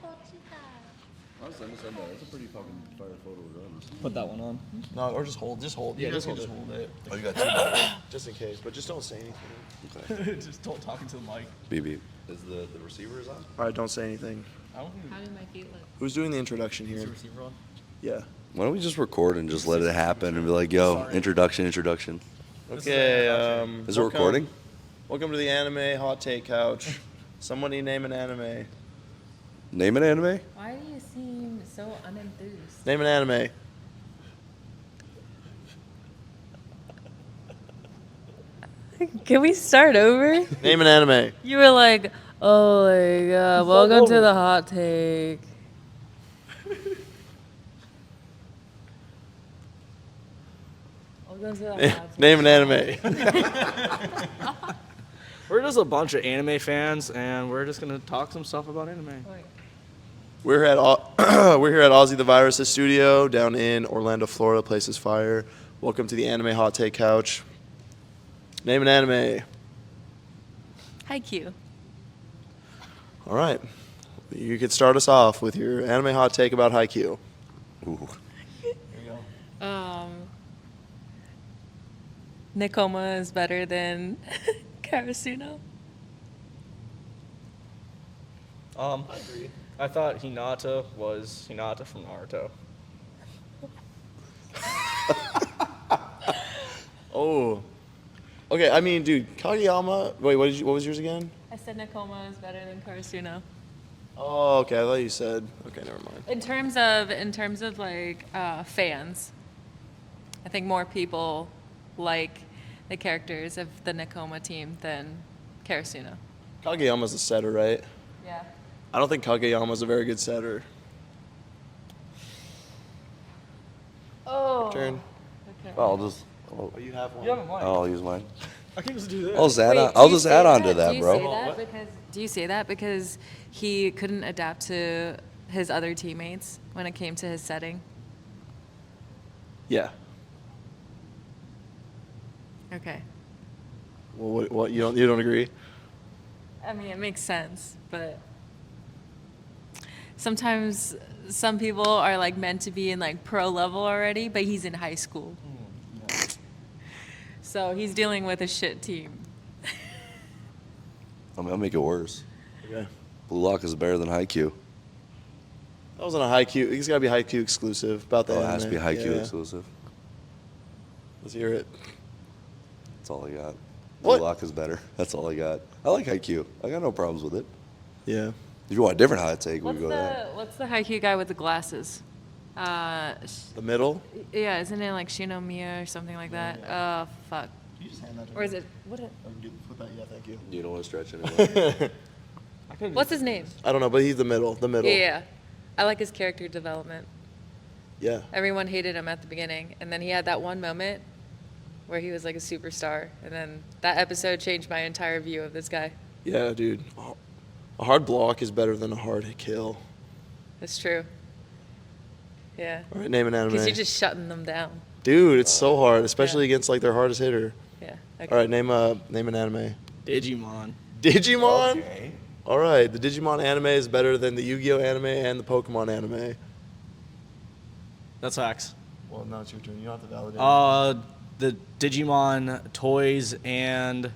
I'll send that. That's a pretty fucking fire photo regardless. Put that one on. No, or just hold. Yeah, just hold it. Oh, you got two mics. Just in case, but just don't say anything. Okay. Just don't talk into the mic. Beep beep. Is the receiver is on? All right, don't say anything. I don't think How do my feet look? Who's doing the introduction it's here? the receiver on. Yeah. Why don't we just record and just let it happen and be like, yo, introduction. Okay. Is it recording? Welcome to the anime hot take couch. Somebody name an anime. Name an anime? Why do you seem so unenthused? Name an anime. Can we start over? Name an anime. You were like, oh my god, welcome to the hot take. Welcome to the hot take. Name an anime. We're just a bunch of anime fans, and we're just gonna talk some stuff about anime. Wait. We're here at Ozzy the Virus' studio down in Orlando, Florida. Place is fire. Welcome to the anime hot take couch. Name an anime. Haikyuu. All right. You could start us off with your anime hot take about Haikyuu. Ooh. Nekoma is better than Karasuno. I agree. I thought Hinata was Hinata from Naruto. Oh. Okay, I mean, dude, Kageyama. Wait, what was yours again? I said Nekoma is better than Karasuno. Oh, okay. I thought you said. Okay, never mind. In terms of like fans, I think more people like the characters of the Nekoma team than Karasuno. Kageyama's a setter, right? Yeah. I don't think Kageyama's a very good setter. Oh. Turn. Okay. I'll just. Oh, you have one. You have a mic. I'll use mine. I can just do this. I'll just add Wait, on. do I'll you just say add on to Do that, you bro. say that What? because do you say that because he couldn't adapt to his other teammates when it came to his setting? Yeah. Okay. Well, what you don't agree? I mean, it makes sense, but sometimes some people are like meant to be in like pro level already, but he's in high school. So he's dealing with a shit team. I'll make it worse. Okay. Blue Lock is better than Haikyuu. That wasn't a Haikyuu. It's gotta be Haikyuu exclusive. About that. Oh, it has to be Haikyuu exclusive. Let's hear it. That's all I got. What? Blue Lock is better. That's all I got. I like Haikyuu. I got no problems with it. Yeah. If you want a different hot take, we What's can go to that. what's the Haikyuu guy with the glasses? The middle. Yeah, isn't it like Shinomiya or something like that? Oh, fuck. You just hand that to Or is it, what it, Put that. Yeah, thank you. You don't want to stretch anymore. what's his name? I don't know, but he's the middle. The middle. Yeah. I like his character development. Yeah. Everyone hated him at the beginning, and then he had that one moment where he was like a superstar, and then that episode changed my entire view of this guy. Yeah, dude. A hard block is better than a hard kill. That's true. Yeah. All right, name an anime. Because you're just shutting them down. Dude, it's so hard, especially Yeah. against like their hardest hitter. Yeah. Okay. All right, name an anime. Digimon. Digimon. All right, the Digimon anime is better than the Yu-Gi-Oh anime and the Pokemon anime. That's facts. Well, now it's your turn. You don't have to validate. The Digimon toys and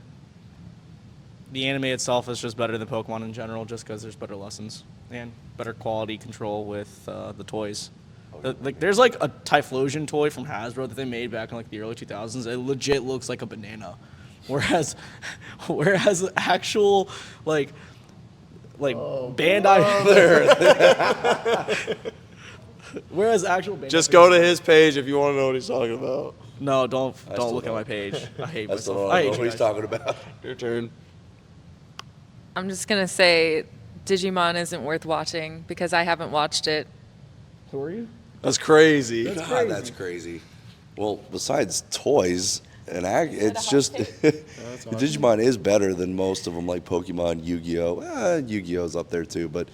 the anime itself is just better than Pokemon in general, just because there's better lessons and better quality control with the toys. Like, there's like a Typhlosion toy from Hasbro that they made back in like the early 2000s. It legit looks like a banana, whereas actual like Bandai. Whereas actual Bandai. Just go to his page if you want to know what he's talking about. No, don't still look at don't. my page. I hate I still myself. don't I know hate what you he's guys. talking about. Your turn. I'm just going to say Digimon isn't worth watching because I haven't watched it. Who are you? That's crazy. God, that's crazy. Well, besides toys and it's just Digimon is better than most of them, like Pokemon, Yu-Gi-Oh. Yu-Gi-Oh's up there too, but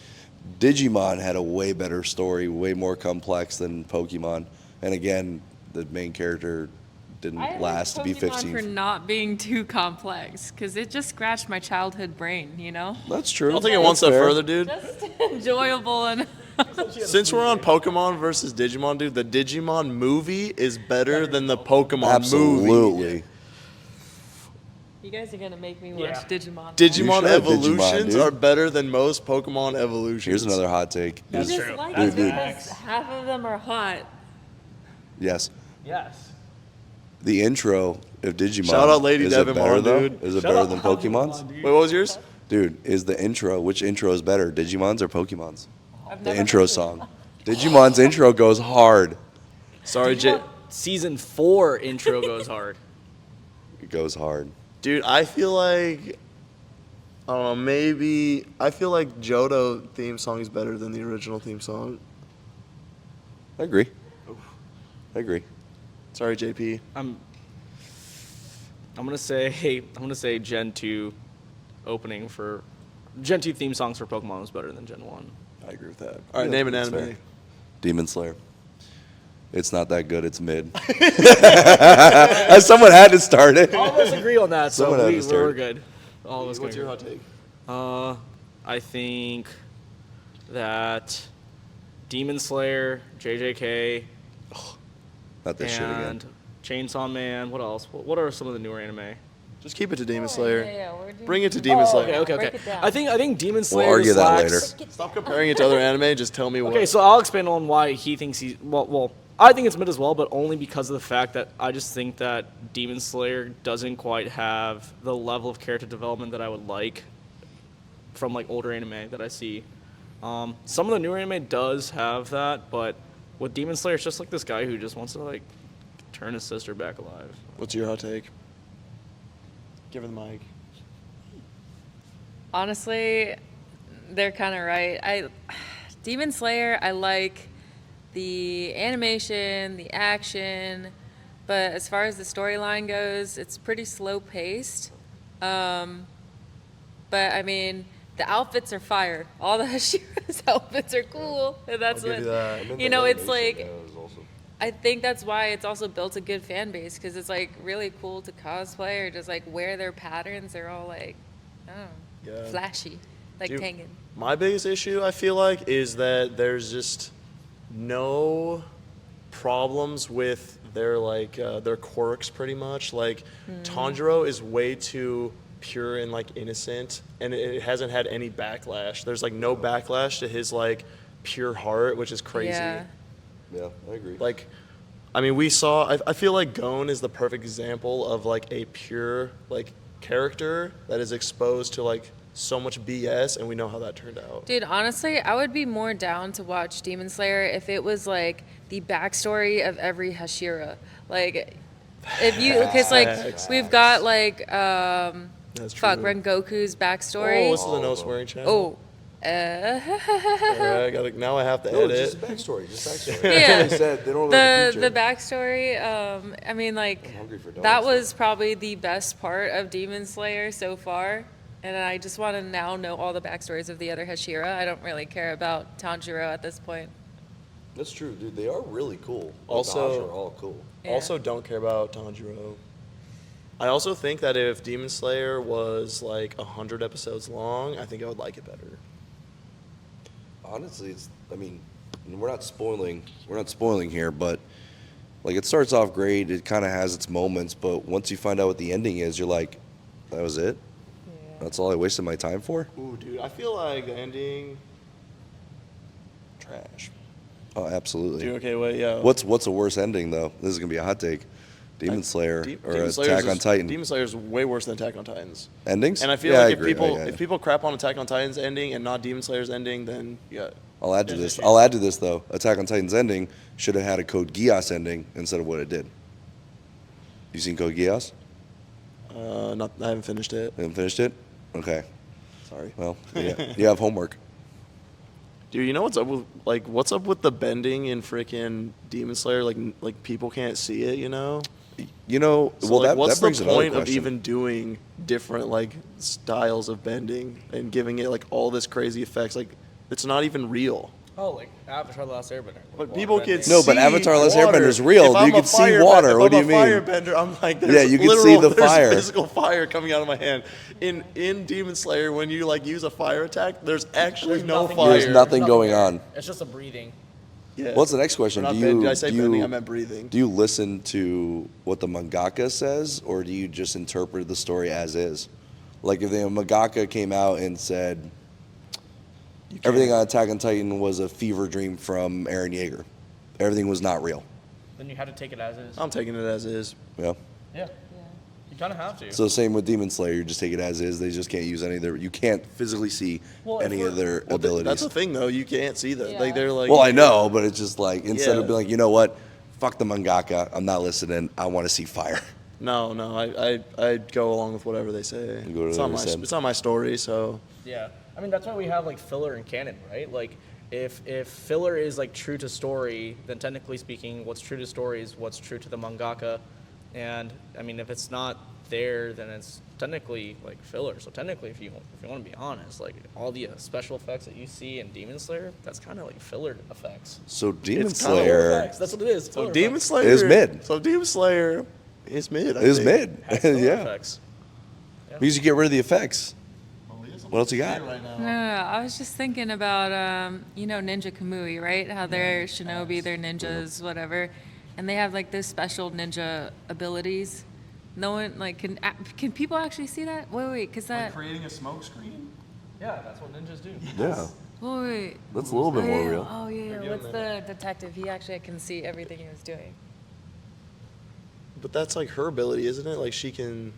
Digimon had a way better story, way more complex than Pokemon. And again, the main character didn't last to be Pokemon 15. for not being too complex, because it just scratched my childhood brain, you know? That's true. I'll take it one That's step fair. further, dude. Just enjoyable and Since we're on Pokemon versus Digimon, dude, the Digimon movie is better than the Pokemon movie. Absolutely. you guys are gonna make me watch Yeah. Digimon. Digimon You should, evolutions Digimon, are dude. better than most Pokemon evolutions. Here's another hot take. You That's just true. like That's it Dude, because half of them are hot. Yes. Yes. The intro of Digimon. Shout out Lady is it Devimon, better, though? dude. Is it Shout better out than Pokemon, Pokemon's? dude. Wait, what was yours? Dude, is the intro, which intro is better, Digimon's or Pokemon's? I've The never intro heard song. Digimon's intro goes hard. Sorry, Jay. Season 4 intro goes hard. It goes hard. Dude, I feel like, I don't know, maybe, I feel like Johto theme song is better than the original theme song. I agree. I agree. Sorry, JP. I'm gonna say Gen 2 opening for Gen 2 theme songs for Pokemon was better than Gen 1. I agree with that. All right, Yeah, name an that's anime. fair. Demon Slayer. It's not that good. It's mid. Someone had to start it. All of us agree on that, so Someone had to we're start. good. All of us What's can your agree. hot take? I think that Demon Slayer, JJK, Not this shit again. and Chainsaw Man. What else? What are some of the newer anime? Just keep it to Demon Oh, Slayer. yeah, we're doing- Bring it to Demon Slayer. Okay. Break it down. I think Demon Slayer argue that lacks- later. Stop comparing it to other anime. Just tell me what. Okay, so I'll expand on why he thinks he's well. I think it's mid as well, but only because of the fact that I just think that Demon Slayer doesn't quite have the level of character development that I would like from like older anime that I see. Some of the newer anime does have that, but with Demon Slayer, it's just like this guy who just wants to like turn his sister back alive. What's your hot take? Give her the mic. Honestly, they're kind of right. Demon Slayer, I like the animation, the action, but as far as the storyline goes, it's pretty slow paced. But I mean, the outfits are fire. All the Hashira's outfits are cool, and that's I'll give you that. And then you the know. It's animation, like is also- I think that's why it's also built a good fan base because it's like really cool to cosplay or just like wear their patterns. They're all like, Yeah. flashy, like Dude, Tengen. My biggest issue, I feel like, is that there's just no problems with their like their quirks, pretty much. Like Tanjiro is way too pure and like innocent, and it hasn't had any backlash. There's like no backlash to his like pure heart, which is crazy. Yeah. Yeah, I agree. Like, I mean, we saw. I feel like Gon is the perfect example of like a pure like character that is exposed to like so much BS, and we know how that turned out. Dude, honestly, I would be more down to watch Demon Slayer if it was like the backstory of every Hashira. Like, if you, because like Facts. we've got like That's true. Rengoku's Oh, backstory. this is a no swearing channel. Oh, All right, now I have to No, edit. it's just backstory. Just backstory. Yeah. They said they don't know the backstory. I mean, like I'm hungry for that donuts. was probably the best part of Demon Slayer so far. And I just want to now know all the backstories of the other Hashira. I don't really care about Tanjiro at this point. That's true, dude. They are really cool. Like, Also- the Hashira are all cool. Yeah. Also, don't care about Tanjiro. I also think that if Demon Slayer was like 100 episodes long, I think I would like it better. Honestly, it's. I mean, we're not spoiling. We're not spoiling here, but like it starts off great. It kind of has its moments, but once you find out what the ending is, you're like, that was it. That's all I wasted my time for. Ooh, dude, I feel like the ending trash. Oh, absolutely. Dude, okay, wait, yeah. What's a worse ending though? This is gonna be a hot take. Demon Slayer or Attack on Titan Demon Slayer is way worse than Attack on Titans. endings. And I feel Yeah, like agree. Yeah. if people crap on Attack on Titan's ending and not Demon Slayer's ending, then yeah. I'll add to there's this. issues. I'll add to this though. Attack on Titan's ending should have had a Code Geass ending instead of what it did. You seen Code Geass? I haven't finished it. Haven't finished it? Okay. Sorry. Well, yeah, you have homework. Dude, you know what's up with the bending in freaking Demon Slayer? Like people can't see it, you know? You know, So, well, like, that what's brings the another point of question. even doing different like styles of bending and giving it like all this crazy effects? Like, it's not even real. Oh, like Avatar: The Last Airbender. But people can No, see but Avatar: Last water. Airbender is real. If I'm You a can see water. if What I'm do you a mean? Firebender, I'm like, there's Yeah, you can literal, see the there's fire. physical fire coming out of my hand. In Demon Slayer, when you like use a fire attack, there's actually no nothing- fire. There's nothing going there. on. It's just a breathing. Yeah. What's the next question? Or Do not bend- you Did I say do bending? you, I meant breathing. do you listen to what the mangaka says, or do you just interpret the story as is? Like if the mangaka came out and said everything on Attack on Titan was a fever dream from Eren Yeager, everything was not real. Then you have to take it as is. I'm taking it as is. Yeah. Yeah. You kind of have to. So same with Demon Slayer, you just take it as is. They just can't use any of their. You can't physically see Well, if any we're- of their Well, abilities. that's the thing, though. You can't see that. Yeah. Like they're like. Well, I know, but it's just like instead Yeah. of being like, you know what, fuck the mangaka, I'm not listening. I want to see fire. No, I'd go along with whatever they say. You go to It's whatever not my they said. it's not my story, so. Yeah, I mean that's why we have like filler in canon, right? Like if filler is like true to story, then technically speaking, what's true to story is what's true to the mangaka, and I mean if it's not there, then it's technically like filler. So technically, if you want to be honest, like all the special effects that you see in Demon Slayer, that's kind of like filler effects. So Demon It's kinda Slayer Effects, that's what it is. So filler Demon effects. Slayer Is mid. So Demon Slayer is mid. I is think. mid. Has filler Yeah. effects. Because you get rid of the effects. What else you got? No, I was just thinking about, Ninja Kamui, right? How they're shinobi, they're ninjas, whatever. And they have, like, those special ninja abilities. No one, like, can people actually see that? Wait, because that... Creating a smoke screen. Yeah, that's what ninjas do. Yeah. Wait. That's a little bit more real. Oh, yeah. doing What's that. the detective? He actually can see everything he was doing. But that's like her ability, isn't it? Like she can.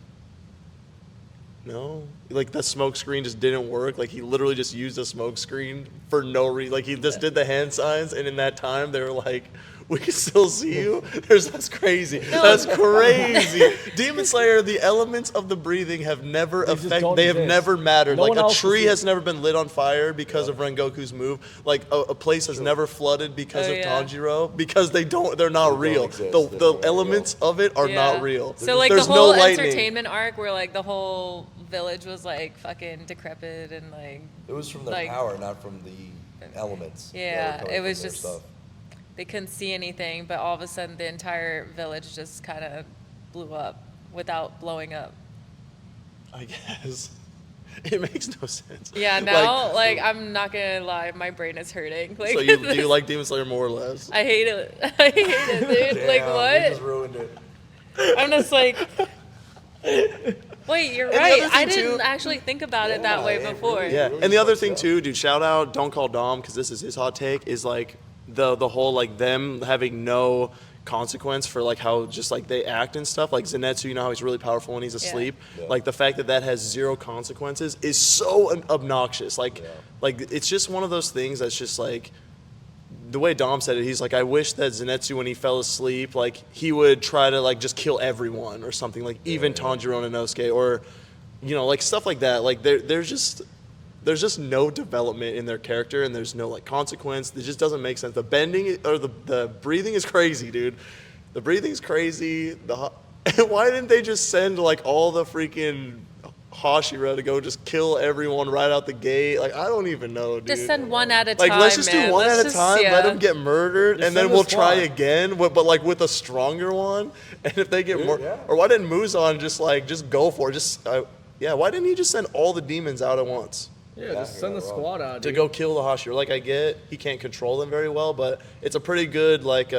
No, like the smoke screen just didn't work. Like he literally just used a smoke screen for no reason. Like he just did the hand signs, and in that time they were like, "We can still see you." That's crazy. That's crazy. Demon Slayer, the elements of the breathing have never just affected. don't They have exist. never mattered. No Like one a else can tree see has it. never been lit on fire because of Rengoku's move. Like a place has never flooded because Oh, of yeah. Tanjiro because they're not real. exist. The They're not elements of it are Yeah. not real. So, like, There's the whole no lightning. entertainment arc where, like, the whole village was, like, fucking decrepit and, like... It was from their Like- power, not from the elements. Yeah, it was just... They couldn't see anything, but all of a sudden the entire village just kind of blew up without blowing up. I guess. It makes no sense. Yeah, now, like, I'm not gonna lie, my brain is hurting. Like, So do you like Demon Slayer more or less? I hate it. I hate it, dude. Like, what? ruined it. I'm just like... Wait, you're And the right. other I thing, didn't too- actually think about it that way it before. really- Yeah, really and the other fucks thing up. too, dude, shout out, don't call Dom, because this is his hot take, is like the whole like them having no consequence for like how just like they act and stuff. Like Zenitsu, you know how he's really powerful when he's asleep. Yeah. Like the fact that that has zero consequences is so obnoxious. Like, like it's just one of those things that's just like. The way Dom said it, he's like, I wish that Zenitsu, when he fell asleep, like he would try to like just kill everyone or something, like even Tanjiro and Inosuke, or you know, like stuff like that. Like there's just no development in their character, and there's no like consequence. It just doesn't make sense. The bending or the breathing is crazy, dude. The breathing's crazy. Why didn't they just send like all the freaking Hashira to go just kill everyone right out the gate? Like I don't even know, dude. Just send one at a time, Like let's just man. do one Let's at a just- time. Let yeah. them get murdered, Just and then send a we'll try squad. again. But like with a stronger one. And if they get more, or why didn't Muzan just go for it? Yeah, why didn't he just send all the demons out at once Yeah, just send the squad out. to Dude. go kill the Hashira? Like I get he can't control them very well, but it's a pretty good like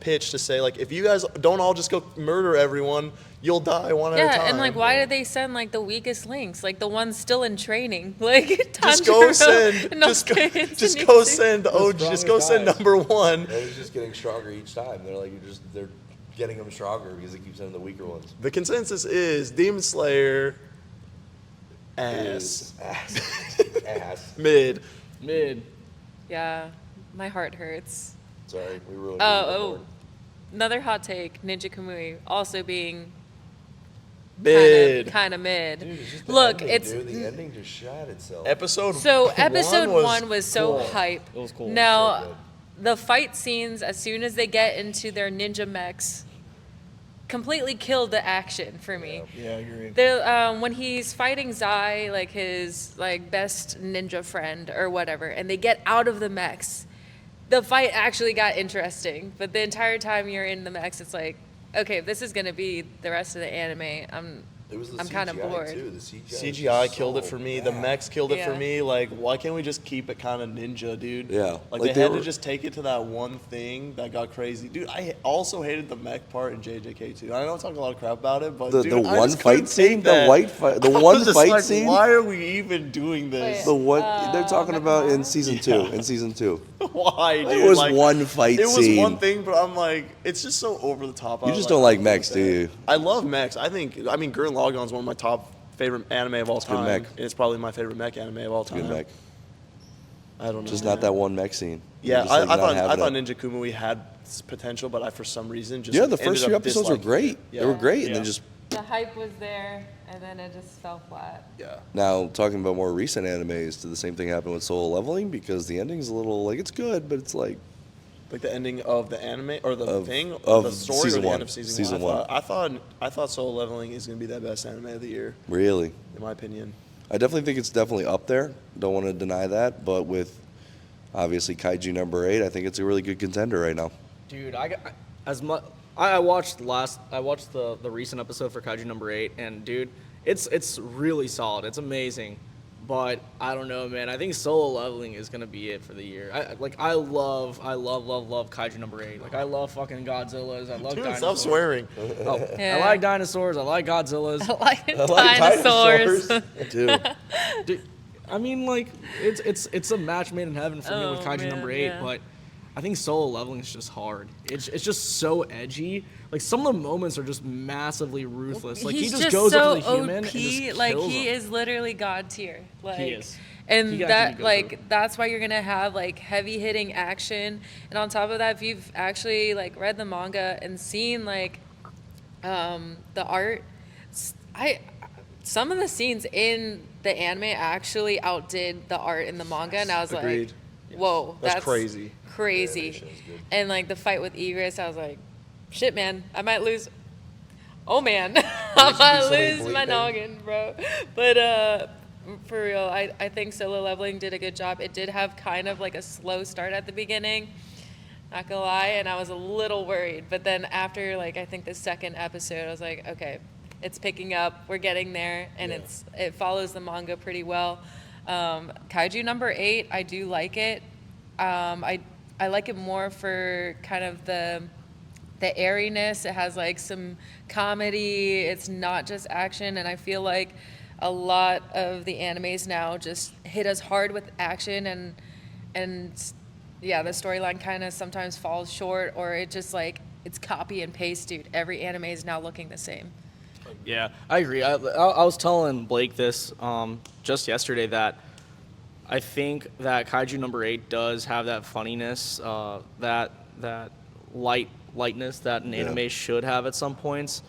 pitch to say like if you guys don't all just go murder everyone, you'll die one at a time. Yeah, and like, why did they send like the weakest links, like the ones still in training, like Just go Tanjiro, send, just go Inosuke, send the OG, just go strongest send guys. number one. They're just getting stronger each time. They're getting them stronger because they keep sending the weaker ones. The consensus is Demon Slayer ass. Ass. Mid. Mid. Yeah, my heart hurts. Sorry, we ruined Oh, another hot take: Ninja Kamui also being Mid. kind of mid. Dude, it's just the Look, ending, it's dude. The ending just shot itself. Episode so one episode was one was so cool. hype. It was cool. Now, So good. the fight scenes, as soon as they get into their ninja mechs, completely killed the action for me. Yeah, I agree. When he's fighting Zai, like his like best ninja friend or whatever, and they get out of the mechs, the fight actually got interesting. But the entire time you're in the mechs, it's like, okay, if this is gonna be the rest of the anime, I'm kind of bored. Too. The CGI killed it for me. The bad. mechs killed it for Yeah. me. Like, why can't we just keep it kind of ninja, dude? Yeah. Like, Like, they had they to were- just take it to that one thing that got crazy. Dude, I also hated the mech part in JJK too. I know I'm talking a lot of crap about it, but The dude, I one just couldn't fight scene, take the that. white fight, the I was one just fight like, scene. Why are we even doing this? The what they're talking about in Nakamura? season 2. In season 2, Why, dude? it was Like, one fight It was scene. one thing, but I'm like, it's just so over the top. You just don't like mechs, do you? I love mechs. I mean, Gurren Lagann is one of my top favorite anime of all a good time. mech. And it's probably my favorite mech anime of all time. Good mech. I don't know. Just man. not that one mech scene. Yeah, Just, like, I not thought having it. Ninja Kumui had potential, but I for some reason just Yeah, the ended first up few episodes were disliking great. it. They were great, and Yeah. then just The hype was there, and then it just fell flat. Yeah. now talking about more recent animes. Did the same thing happen with Solo Leveling? Because the ending's a little like it's good, but it's like Like the ending of the anime or the Of- thing of the story season or the one. end of season, Season one. one. I thought Solo Leveling is gonna be the best anime of the year, really. in my opinion. I definitely think it's definitely up there. Don't want to deny that, but with obviously Kaiju number 8, I think it's a really good contender right now. Dude, as much I watched the recent episode for Kaiju number 8, and dude, it's really solid. It's amazing, but I don't know, man. I think Solo Leveling is gonna be it for the year. I love Kaiju number 8. Like I love fucking Godzillas. I love Dude, dinosaurs. stop swearing. Oh, Yeah. I like dinosaurs. I like Godzillas. I like like dinosaurs. Dude, Dude, I mean, like it's a match made in heaven for me with Oh, Kaiju man, number 8, yeah. but I think Solo Leveling is just hard. It's just so edgy. Like some of the moments are just massively ruthless. Like He's he just goes so up to the human OP. and just Like kills he him. is literally god tier. Like He is. And He got that to like go that's why you're gonna have like heavy hitting action. And on top of that, if you've actually like read the manga and seen like the art, some of the scenes in the anime actually outdid the art in the manga, and I was Agreed. like, whoa, That's crazy. crazy. animation is good. And like the fight with Egress, I was like, shit, man, I might lose. Oh man, I should do might something lose my bleeping. noggin, bro. But for real, I think Solo Leveling did a good job. It did have kind of like a slow start at the beginning, not gonna lie, and I was a little worried. But then after like I think the second episode, I was like, okay, it's picking up. We're getting there, and Yeah. it follows the manga pretty well. Kaiju number 8, I do like it. I like it more for kind of the airiness. It has like some comedy. It's not just action, and I feel like a lot of the animes now just hit us hard with action, and yeah, the storyline kind of sometimes falls short, or it just like it's copy and paste, dude. Every anime is now looking the same. Yeah, I agree. I was telling Blake this just yesterday that I think that Kaiju number 8 does have that funniness, that lightness that an anime should have at some points.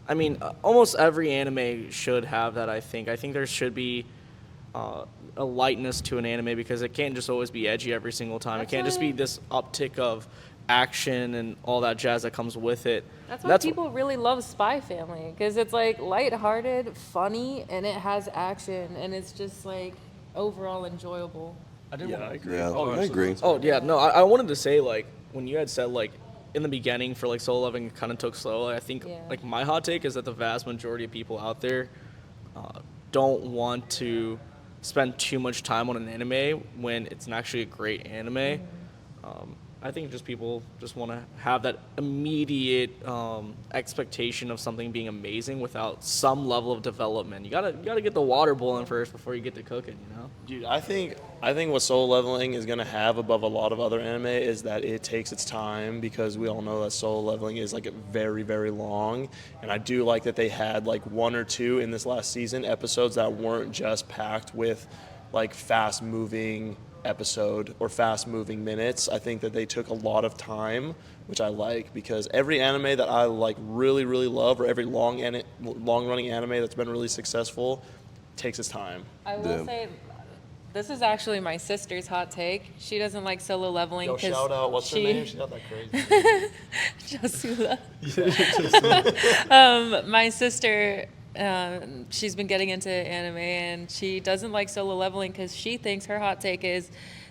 I mean, almost every anime should have that. I think there should be a lightness to an anime because it can't just always be edgy every single time. That's it can't just be why- this uptick of action and all that jazz that comes with it. That's why people really love Spy Family, because it's like lighthearted, funny, and it has action, and it's just like overall enjoyable. I did Yeah, want I to agree. Yeah, Oh, I agree. Oh yeah, no, I wanted to say like when you had said like in the beginning for like Solo Leveling kind of took slow. I think Yeah. like my hot take is that the vast majority of people out there don't want to spend too much time on an anime when it's actually a great anime. I think just people just want to have that immediate expectation of something being amazing without some level of development. You gotta get the water boiling first before you get to cooking. You know. Dude, I think what Solo Leveling is gonna have above a lot of other anime is that it takes its time, because we all know that Solo Leveling is like very, very long, and I do like that they had like one or two in this last season episodes that weren't just packed with like fast moving episode or fast moving minutes. I think that they took a lot of time, which I like, because every anime that I like really, really love, or every long running anime that's been really successful, takes its time. I will Yeah. say, this is actually my sister's hot take. She doesn't like Solo Leveling Yo, because shout out, what's her she name? She's not that crazy. Jasula. My sister, she's been getting into anime, and she doesn't like Solo Leveling because she thinks her hot take is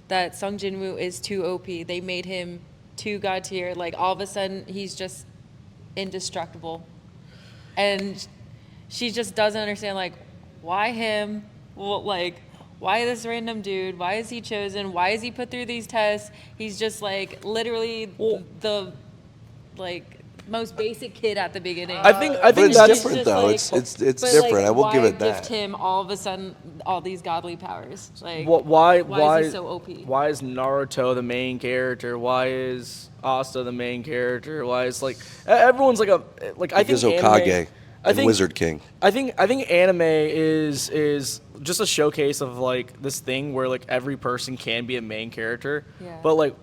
that Sung Jin-woo is too OP. They made him too god tier. Like, all of a sudden, he's just indestructible. And she just doesn't understand, like, why him? Well, like, why this random dude? Why is he chosen? Why is he put through these tests? He's just, like, literally the, like, most basic kid at the beginning. I think But it's that's different just though. like- It's But, different. like, I will give it Why gift that. him all of a sudden all these godly powers? Like, why is he so OP? Why is Naruto the main character? Why is Asta the main character? Why is like everyone's like I Because think Hokage anime, and Wizard King. I think anime is just a showcase of like this thing where like every person can be a main character. Yeah. But like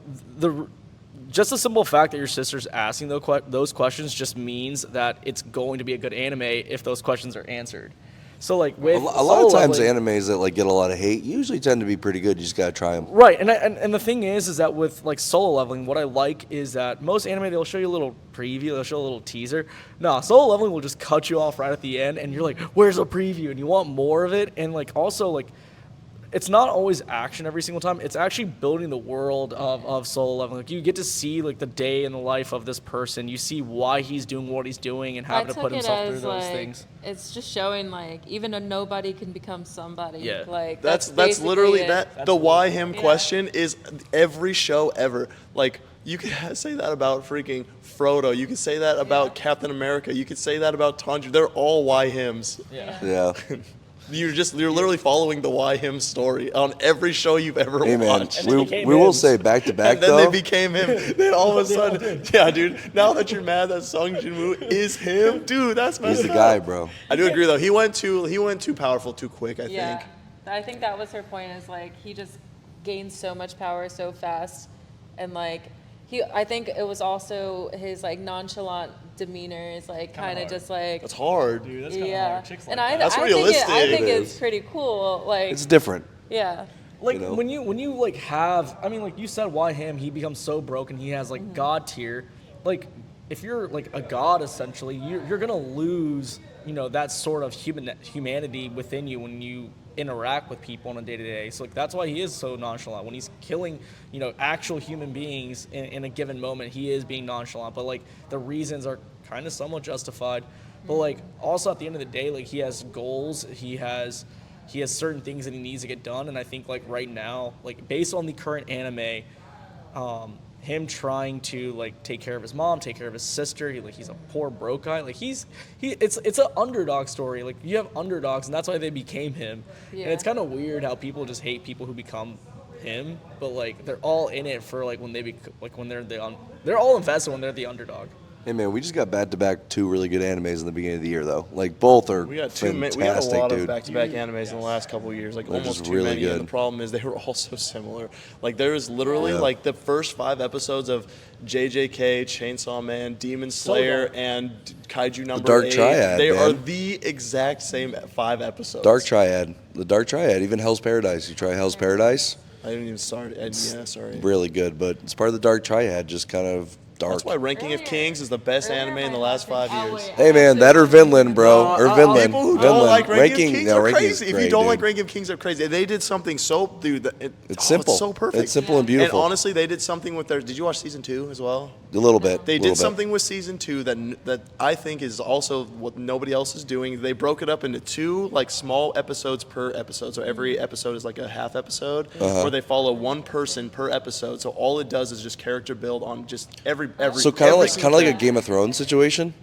just the simple fact that your sister's asking those questions just means that it's going to be a good anime if those questions are answered. So like with A lot of Solo times Leveling- animes that like get a lot of hate usually tend to be pretty good. You just gotta try them. Right, and the thing is that with like Solo Leveling, what I like is that most anime they'll show you a little preview, they'll show a little teaser. No, Solo Leveling will just cut you off right at the end, and you're like, "Where's a preview?" And you want more of it, and like also like, it's not always action every single time. It's actually building the world of Solo Leveling. Like you get to see like the day in the life of this person. You see why he's doing what he's doing and having to put himself through those things. It's just showing like even a nobody can become somebody. Yeah. Like That's basically literally it. that. The why him Yeah. question is every show ever. Like you could say that about freaking Frodo. You could say that about Captain America. You could say that about Tanjiro. They're all why hims. Yeah. You're literally following the why him story on every show you've ever Hey man, watched. they we became will hims. say back to back And then though. they became him. Then all of a sudden, yeah, dude. Now that you're mad that Sung Jin-woo is him, dude, that's messed He's the up. guy, bro. I do agree though. He went too powerful too quick. I Yeah. think. I think that was her point. Is like he just gained so much power so fast, and like I think it was also his like nonchalant demeanor is like kind of just like That's hard. Dude, that's yeah. And That's I realistic. think It it's is. pretty cool. Like It's different. yeah. Like You know? when you like have, I mean, like you said, why him? He becomes so broken. He has like god tier. Like if you're like a god, essentially, you're gonna lose, you know, that sort of humanity within you when you interact with people on a day to day. So like that's why he is so nonchalant. When he's killing, you know, actual human beings in a given moment, he is being nonchalant. But like the reasons are kind of somewhat justified. But like also at the end of the day, like he has goals. He has certain things that he needs to get done, and I think like right now, like based on the current anime, him trying to like take care of his mom, take care of his sister, he's a poor broke guy. Like it's an underdog story. Like you have underdogs, and that's why they became him. Yeah. And it's kind of weird how people just hate people who become him, but like they're all in it for like when they're all invested when they're the underdog. Hey man, we just got back to back 2 really good animes in the beginning of the year though. Like both are We got fantastic, we had a lot dude. of back-to-back animes in the last couple of years, like They're almost just too really many. good. And the problem is they were all so similar. Like there is literally Yeah. like the first 5 episodes of JJK, Chainsaw Man, Demon Slayer, good. and Kaiju number Dark 8. Triad, They are man. the exact same 5 episodes. Dark Triad. The Dark Triad, even Hell's Paradise. You try Hell's Paradise? I didn't even start. Yeah, sorry. Really good, but it's part of the Dark Triad, just kind of dark. That's why Ranking of Kings is the best anime in the last 5 years. Hey man, that or Vinland, bro. Or Vinland. People who Vinland. don't like Ranking of Kings no, are Ranking's crazy. If great, you don't dude. like Ranking of Kings, they're crazy. They did something so, dude. It's simple. It's so perfect. It's simple and beautiful. And honestly, they did something with their. Did you watch season 2 as well? A little bit. They little did bit. something with season 2 that I think is also what nobody else is doing. They broke it up into 2 like small episodes per episode. So every episode is like a half episode, where they follow one person per episode. So all it does is just character build on just every. So kind of every like single a Game of Thrones situation.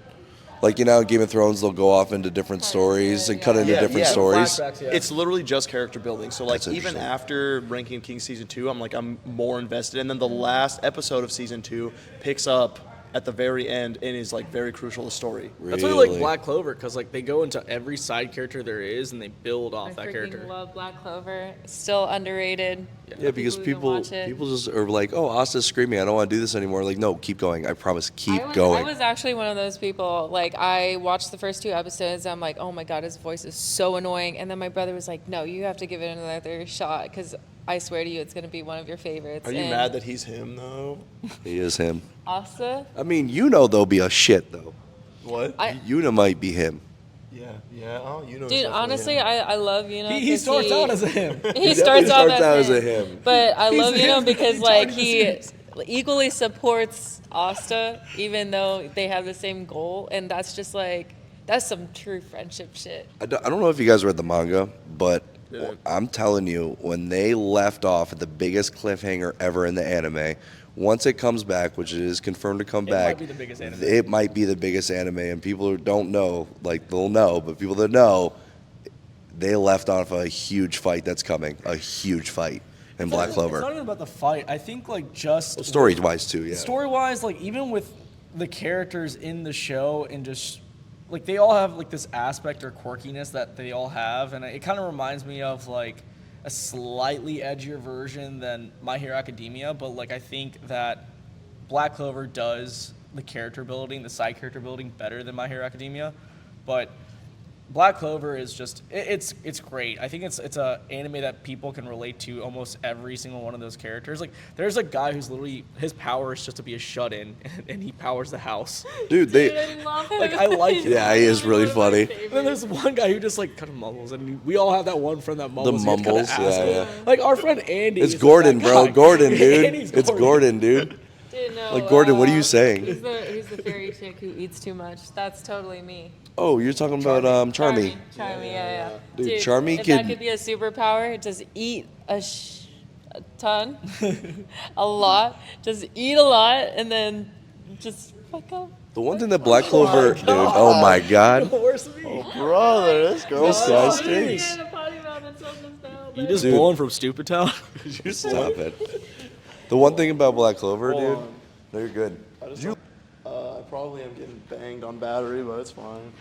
Like, you know, in Game of Thrones, they'll go off into different stories and cut into different stories. Flashbacks, yeah. It's literally just character building. So like That's even interesting. after Ranking of Kings season 2, I'm more invested. And then the last episode of season 2 picks up at the very end and is like very crucial to the story. That's why I like Black Clover, because like they go into every side character there is and they build off I that character. freaking love Black Clover. Still underrated. Yeah, because People who don't watch it. people just are like, oh, Asta's screaming. I don't want to do this anymore. Like, no, keep going. I promise, keep I going. was actually one of those people. Like, I watched the first 2 episodes. I'm like, oh my God, his voice is so annoying. And then my brother was like, no, you have to give it another shot because I swear to you, it's going to be one of your favorites. Are you And mad that he's him though? He is him. Asta? I mean, you know, there'll be a shit though. What? I- Yuna might be him. Yeah. Oh, you know. Dude, honestly, I love Yuno. He 'cause starts out as a him. He starts out as a him. him. But I He's love the Yuno him because behind like the he scenes. equally supports Asta, even though they have the same goal, and that's just like that's some true friendship shit. I don't know if you guys read the manga, but Yeah. I'm telling you, when they left off at the biggest cliffhanger ever in the anime, once it comes back, which it is confirmed to come It back, might be the biggest anime. it might be the biggest anime, and people who don't know, like, they'll know, but people that know, they left off a huge fight that's coming, a huge fight in Black It's not Clover. even about the fight. I think like just Story-wise, too, yeah. story-wise, like even with the characters in the show and just like they all have like this aspect or quirkiness that they all have, and it kind of reminds me of like a slightly edgier version than My Hero Academia, but like I think that Black Clover does the character building, the side character building better than My Hero Academia, but Black Clover is just it's great. I think it's a anime that people can relate to almost every single one of those characters. Like there's a guy who's literally his power is just to be a shut-in and he powers the house. Dude, Dude, I love him. Like, I like him. Yeah, he is really funny. And then there's one guy who just like kind of mumbles, and we all have that one friend that mumbles. The who gets kinda mumbles, asshole. yeah. Like our friend Andy. It's is Gordon, that bro. guy. Gordon, dude. Andy's It's Gordon, dude. Dude, no, Like, Gordon, what are you saying? He's the fairy chick who eats too much. That's totally me. Oh, you're talking about Charmy. Charmy, yeah. Dude, Dude, Charmy if could- that could be a superpower, just eat a ton, a lot, just eat a lot, and then just fuck up. The one thing that Black Clover, dude, oh my god. Worse than me. Brother, this girl. This guy stinks. You just Dude. blowing from Stupid Town? You stop it. The one thing about Black Clover, Hold dude, on. no, you're good. I probably am getting banged on battery, but it's fine.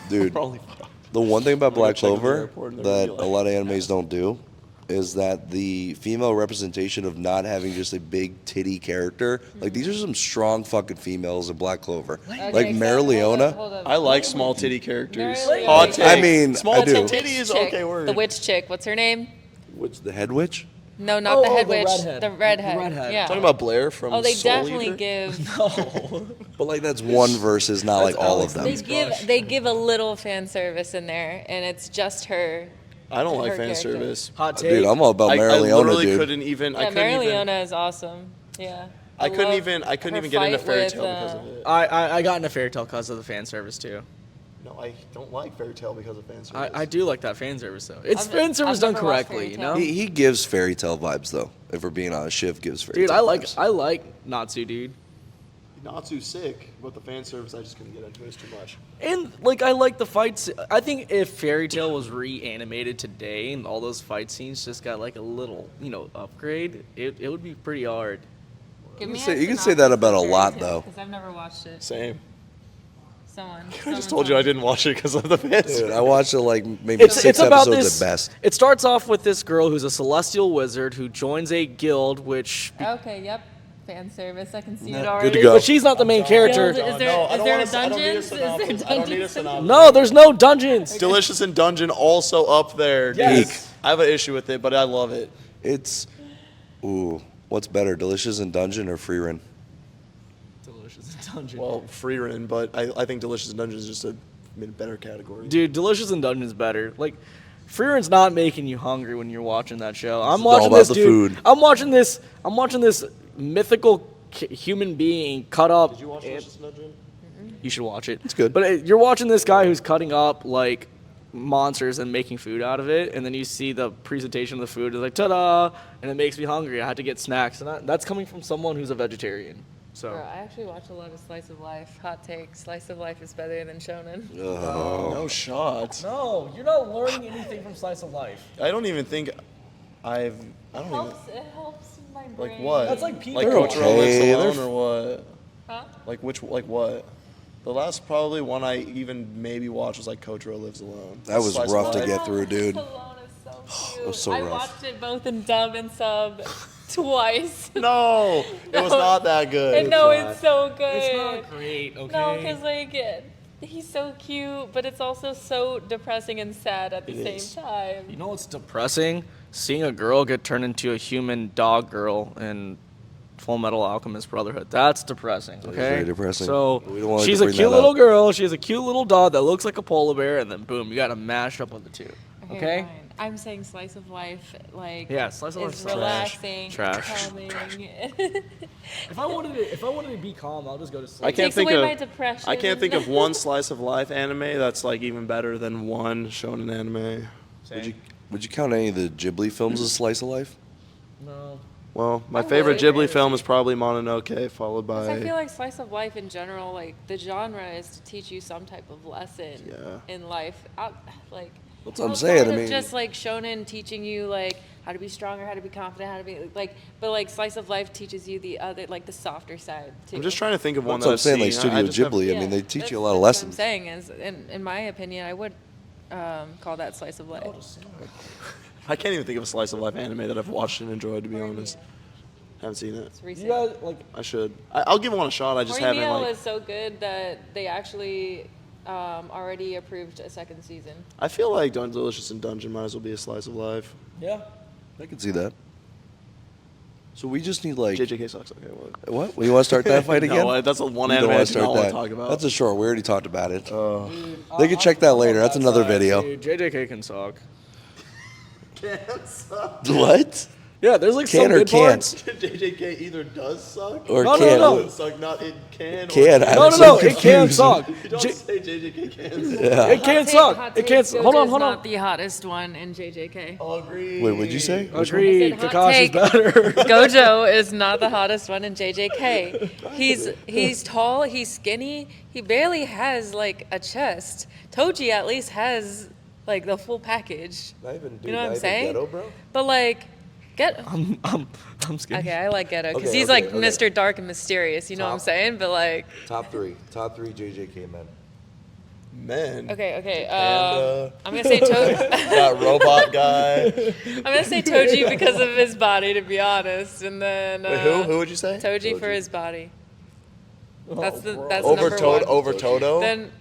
Dude, Probably. the one thing about I'm gonna Black check in the Clover airport and that they're gonna be a like- lot of animes don't do is that the female representation of not having just a big titty character, like these are some strong fucking females in Black Clover. Like Mara Leona. I like small titty characters. Mary Hot Leona. take. I mean, small I do. titty is Chick, okay word. The witch chick. What's her name? What's the head witch? No, not the head the witch. redhead. The redhead. The redhead. Yeah. Talking about Blair from Oh, they Soul definitely Eater? give. But like that's one versus not like all of them. They give a little fan service in there, and it's just her. I don't like her fan character. service. Hot take. Dude, I'm all about I Mara Leona, literally dude. couldn't even. I Yeah, couldn't Mary even. Leona is awesome. Yeah. I couldn't love even. I couldn't her even get into fight Fairy with, Tale because of it. I got into Fairy Tale because of the fan service too. No, I don't like Fairy Tale because of fan service. I do like that fan service though. It's I've- fan service I've done never watched correctly, Fairy you Tail. know. He gives fairy tale vibes though. If we're being honest, Shiv gives fairy Dude, tale vibes. I like Natsu, dude. Not too sick, but the fan service I just couldn't get into. It's too much. And like I like the fights. I think if Fairy Tale was reanimated today and all those fight scenes just got like a little, upgrade, it would be pretty hard. Give You me can say- a you can say that synopsis about of a Fairy lot, Tail, though. Because I've never watched it. Same. Someone. I just told you I didn't watch it because of the fan Dude, service. I watched it like maybe It's 6 about episodes this. at best. It starts off with this girl who's a celestial wizard who joins a guild, which Okay, yep. Fan service. I can see it Good already. to go. but she's not the main character. Guild, is there, No, I is don't there wanna a s- I don't need a dungeon? Is there synopsis. I don't need a dungeons? synopsis. No, there's no dungeons. Delicious in Dungeon also up there. Yes. Geek. I have an issue with it, but I love it. It's what's better, Delicious in Dungeon or Free Run? Delicious in Dungeon. Well, free run, but I think Delicious in Dungeon is just a better category. Dude, Delicious in Dungeon is better. Like, Free Run's not making you hungry when you're watching that show. I'm It's all watching about this the dude. food. I'm watching this mythical human being cut up. Did you watch Delicious in Dungeon? You should watch it. It's good. But you're watching this guy who's cutting up like monsters and making food out of it, and then you see the presentation of the food. It's like ta-da, and it makes me hungry. I had to get snacks, and that's coming from someone who's a vegetarian. So Bro, I actually watch a lot of Slice of Life. Hot take. Slice of Life is better than Shonen. No shot. no, you're not learning anything from Slice of Life. I don't even think I don't even. It helps my brain. Like what? That's like Peter. Like They're Kotaro okay. Lives Alone or what? Huh? Like what? The last probably one I even maybe watched was like Kotaro Lives Alone. That was Slice of rough to life. get through, dude. Alone is so cute. was so I rough. watched it both in dub and sub twice. No, it was not that good. And no, it's so good. It's not great, okay? No, because like he's so cute, but it's also so depressing and sad at the It same is. time. You know what's depressing? Seeing a girl get turned into a human dog girl in Full Metal Alchemist Brotherhood. That's depressing. Okay. very depressing. So We don't want she's to a bring cute that little up. girl. She has a cute little dog that looks like a polar bear, and then boom, you got to mash up on the two. Okay. fine. I'm saying slice of life, like Yeah, slice of is life's trash. relaxing, Trash. calming. If I wanted to be calm, I'll just go to sleep. I can't Takes think away of my depression. I can't think of one slice of life anime that's like even better than one shonen anime. Would you count any of the Ghibli films as slice of life? No. Well, my I favorite would. Ghibli film is probably Mononoke, followed Because I feel by like slice of life in general, like the genre is to teach you some type of lesson Yeah. in life. Like That's what I'm outside saying. I of mean, just like shonen teaching you like how to be stronger, how to be confident, how to be like, but like slice of life teaches you the other, like the softer side too. I'm just trying to think of one that's that what I'm I've saying. Like seen. Studio I just have- Ghibli. I Yeah, mean, they teach you a that's- lot of that's lessons. What I'm saying is, in my opinion, I would call that slice of life. I can't even think of a slice of life anime that I've watched and enjoyed, to be honest. Haven't seen it. It's recent. You guys like I should. I'll give one a shot. I just haven't Meal like. was so good that they actually already approved a second season. I feel like Delicious in Dungeon might as well be a slice of life. yeah. I can see that. So we just need like JJK sucks. Okay, what? what? We want to start that fight again? No, that's the one You don't anime I wanna do start not want that. to talk about. That's a short. We already talked about it. They can check that later. That's another video. Dude, JJK can suck. What? Yeah, there's like Can some or good can't? parts. JJK either does suck Or No, no, can't? no. suck. Not it can. Can. I'm No, no, so no. It can confused. suck. You don't say JJK can. It can suck. It can't. Hold on, hold on. Not the hottest one in JJK. Agree. Wait, what'd you say? Agreed. I said hot Kakashi's take. better. Gojo is not the hottest one in JJK. He's tall, he's skinny, he barely has like a chest. Toji at least has like the full package. You know what I'm saying? But like, I'm skinny. okay, I like Ghetto because Okay, he's okay, like okay. Mr. Dark and Mysterious. You know what I'm Top. saying? But like, Top three JJK men. Man. okay, Panda. I'm gonna say Toji. That robot guy. I'm gonna say Toji because of his body, to be honest, and then Wait, who would you say? Toji for his body. That's that's Over number one. Over Toto. Then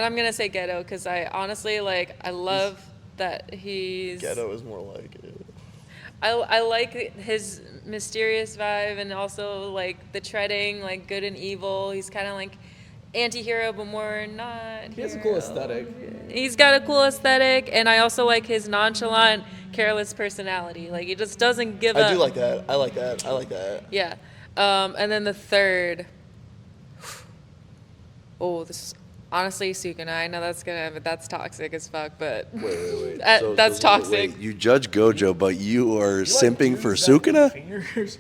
I'm gonna say Ghetto because I honestly like I love that he's Ghetto is more like it. I like his mysterious vibe and also like the treading, like good and evil. He's kind of like anti-hero but more not. He has a cool hero. aesthetic. He's got a cool aesthetic, and I also like his nonchalant, careless personality. Like he just doesn't give up. I do like that. I like that. I like that. Yeah. And then the third. Oh, this is honestly Sukuna. I know that's toxic as fuck, but Wait. that's toxic. Wait, you judge Gojo, but you are simping for Sukuna? Fingers.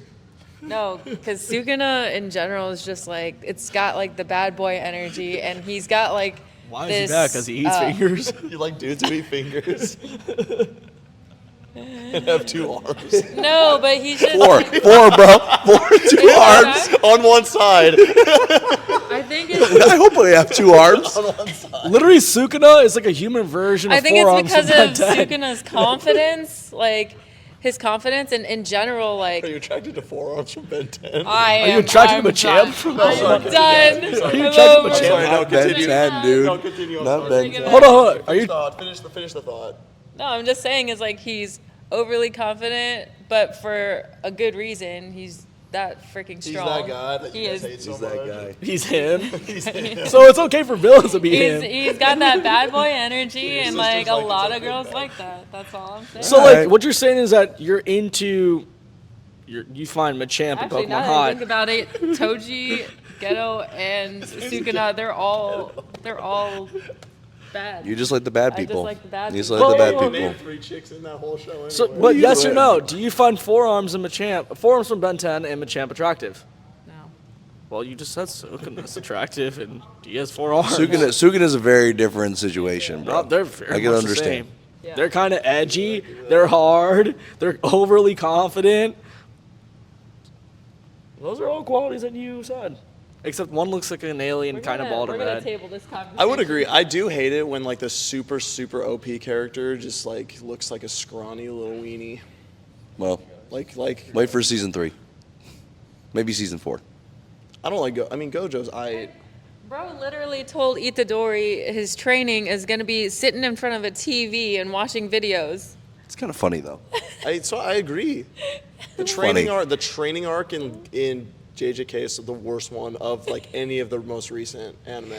No, because Sukuna in general is just like it's got like the bad boy energy, and he's got like Why this. is he bad? Because he eats fingers. You like dudes who eat fingers and have 2 arms. No, but he's just. Four, bro. 2 arms. On one side. I think it's. I hope I have 2 arms. Literally, Sukuna is like a human version of I think four it's arms because from of Ben 10. Sukuna's confidence, like his confidence, and in general, Are you like. attracted to 4 arms from Ben 10? I Are you am. attracted I'm to a champ? done. sorry, I'm done. continue. Are you I attracted love to a my- champ? Sorry, no, Not Ben continue. 10, dude. No, continue. I'm Not sorry. Ben 10. Hold on. Are you? Finish the thought. No, I'm just saying is like he's overly confident, but for a good reason. He's that freaking He's strong. that guy that He you guys is. hate so He's much. that guy. He's him. He's him. So it's okay for villains to be him. He's got that bad boy energy, Your and like sister's a like, lot it's of okay, girls man. like that. That's all I'm saying. So All like, right. what you're saying is that you're into, you find Machamp and Actually, Pokemon now that I hot. think about it, Toji, Ghetto, and Sukuna, they're all bad. You just like the bad I just people. like the bad You just people. like the bad Whoa, people. Name 3 chicks in that whole show anyway. So, but you yes or doing? no? Do you find forearms from Ben 10 and Machamp attractive? No. Well, you just said Sukuna's attractive and he has 4 arms. Sukuna is a very different situation, bro. No, they're very I can much understand. The same. Yeah. They're kind of edgy. They're hard. They're overly confident. Those are all qualities that you said. Except one looks like an alien, kind of bald We're and gonna red. table this conversation. I would agree. I do hate it when like the super OP character just like looks like a scrawny little weenie. Well, Like wait for season 3. Maybe season 4. I don't like Gojo's Bro literally told Itadori his training is gonna be sitting in front of a TV and watching videos. It's kind of funny though. So I agree. The training arc in JJK is the worst one of like any of the most recent anime.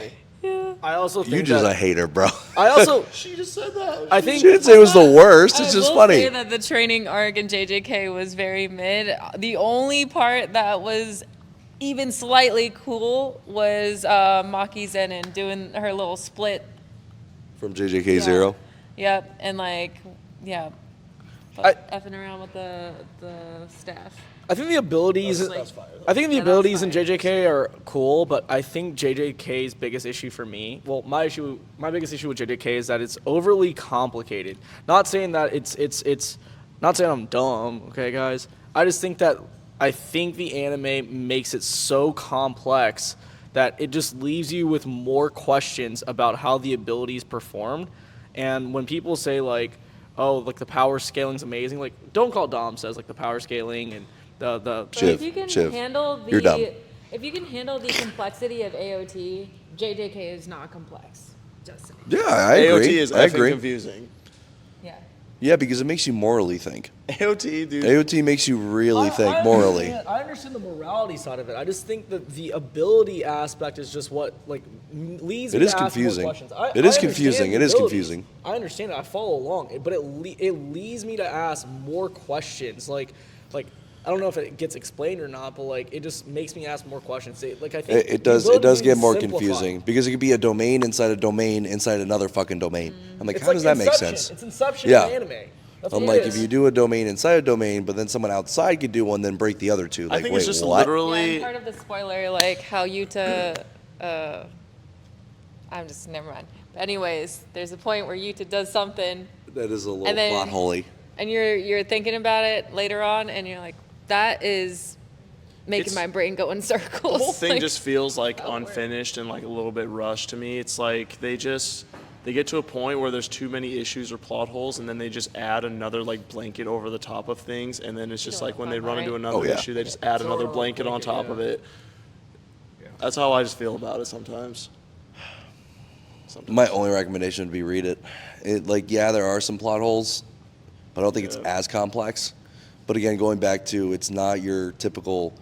I also think You just that, a hater, bro. I also She just said that. I She think didn't say it was the worst. It's I just will funny. say that the training arc in JJK was very mid. The only part that was even slightly cool was Maki Zenin doing her little split. From JJK Zero. Yep, and like, yeah, effing around with the staff. I think the abilities. That's fire. I think the Yeah, that's abilities in fire. JJK are cool, but I think JJK's biggest issue for me, well, my biggest issue with JJK is that it's overly complicated. Not saying that it's not saying I'm dumb, okay, guys. I just think that the anime makes it so complex that it just leaves you with more questions about how the abilities performed. And when people say like, oh, like the power scaling's amazing, like don't call Dom says like the power scaling and the But Chiv, if you can Chiv, handle you're dumb. if you can handle the complexity of AOT, JJK is not complex. Just saying. Yeah, I agree. AOT is I effing agree. confusing. Yeah. Yeah, because it makes you morally think. AOT, dude. AOT makes you really think morally. I understand the morality side of it. I just think that the ability aspect is just what like leads It me is to ask more confusing. questions. It is I confusing. understand It the is abilities. confusing. I understand it. I follow along, but it leads me to ask more questions. Like I don't know if it gets explained or not, but like it just makes me ask more questions. Like I think It the does abilities get need more simplified. confusing because it could be a domain inside another fucking domain. I'm like, It's how like does that make Inception. sense? It's Inception Yeah. in anime. That's I'm what like, it if is. you do a domain inside a domain, but then someone outside could do one, then break the other two. Like, I think wait, it's just what? Yeah, literally. and part of the spoiler, like how Yuta, never mind. But anyways, there's a point where Yuta does something, That is a little And then- plot holy. and you're thinking about it later on, and you're like, that is making It's- my brain go in circles. The whole thing Like, just feels like oh, word. unfinished and like a little bit rushed to me. It's like they get to a point where there's too many issues or plot holes, and then they just add another like blanket over the top of things, and then it's just know like what when the they fun run part, into right? another Oh, yeah. issue, they just add Throw another it on a blanket on blanket, top yeah. of it. That's how I just feel about it sometimes. My only recommendation would be read it. Like, yeah, there are some plot holes, but I don't think it's as complex. But again, going back to, it's not your typical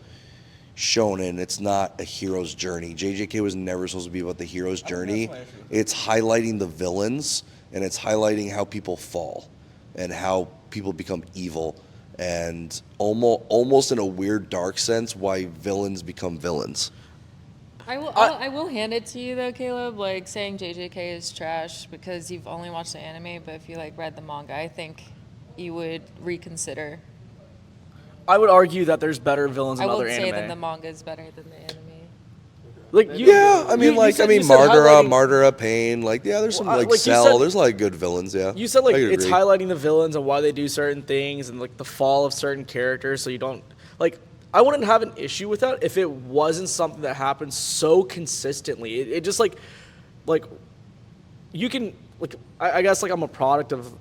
shonen. It's not a hero's journey. JJK was never supposed to be about the hero's journey. It's highlighting the villains, and it's highlighting how people fall and how people become evil, and almost in a weird dark sense, why villains become villains. I will hand it to you though, Caleb. Like saying JJK is trash because you've only watched the anime, but if you like read the manga, I think you would reconsider. I would argue that there's better villains I in will other say anime. that the manga is better than the anime. Like Yeah, I mean, you said Martyra, highlighting- Martyra, Pain. Like, yeah, there's some Well, like like you Cell. said- There's a lot of good villains. Yeah, You said like I could it's agree. highlighting the villains and why they do certain things and like the fall of certain characters, so you don't like. I wouldn't have an issue with that if it wasn't something that happens so consistently. It just like you can like I guess like I'm a product of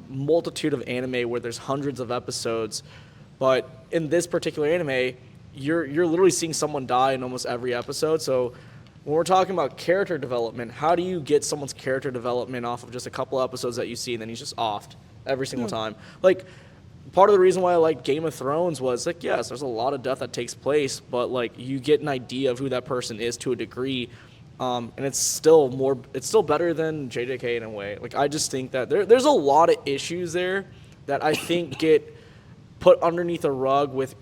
multitude of anime where there's hundreds of episodes, but in this particular anime, you're literally seeing someone die in almost every episode. So when we're talking about character development, how do you get someone's character development off of just a couple episodes that you see and then he's just offed every single time? Like, part of the reason why I like Game of Thrones was like, yes, there's a lot of death that takes place, but like you get an idea of who that person is to a degree, and it's still better than JJK in a way. Like, I just think that there's a lot of issues there that I think get put underneath a rug with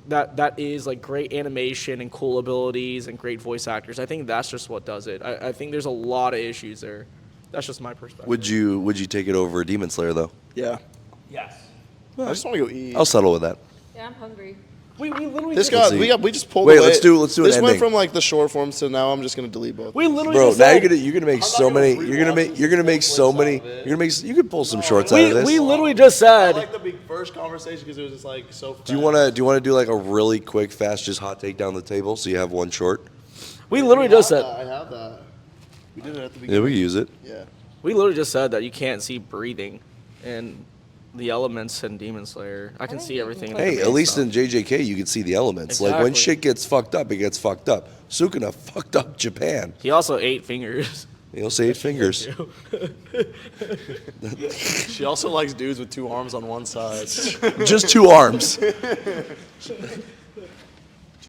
that is like great animation and cool abilities and great voice actors. I think that's just what does it. I think there's a lot of issues there. That's just my perspective. Would you take it over Demon Slayer though? Yeah. Yes. I just want to go eat. I'll settle with that. Yeah, I'm hungry. We literally This just, got we just pulled Wait, away. let's do an This ending. went from like the short form to now I'm just gonna delete both. we literally Bro, just now said, you're gonna make not so gonna many. rewatch You're gonna make these so clips many. out of it. You're gonna make. You could pull some shorts out of this. we literally just said. I like the big first conversation because it was just like so. Do you wanna do like a really quick, fast, just hot take down the table so you have one short? We literally just said. I have that. We did it at the Yeah, beginning. we use it. Yeah. We literally just said that you can't see breathing in the elements in Demon Slayer. I can see everything. in the Hey, base at least stuff. in JJK you can see the elements. Like when Exactly. shit gets fucked up, it gets fucked up. Sukuna fucked up Japan. He also ate fingers. You'll see 8 fingers. She also likes dudes with 2 arms on one side. Just 2 arms.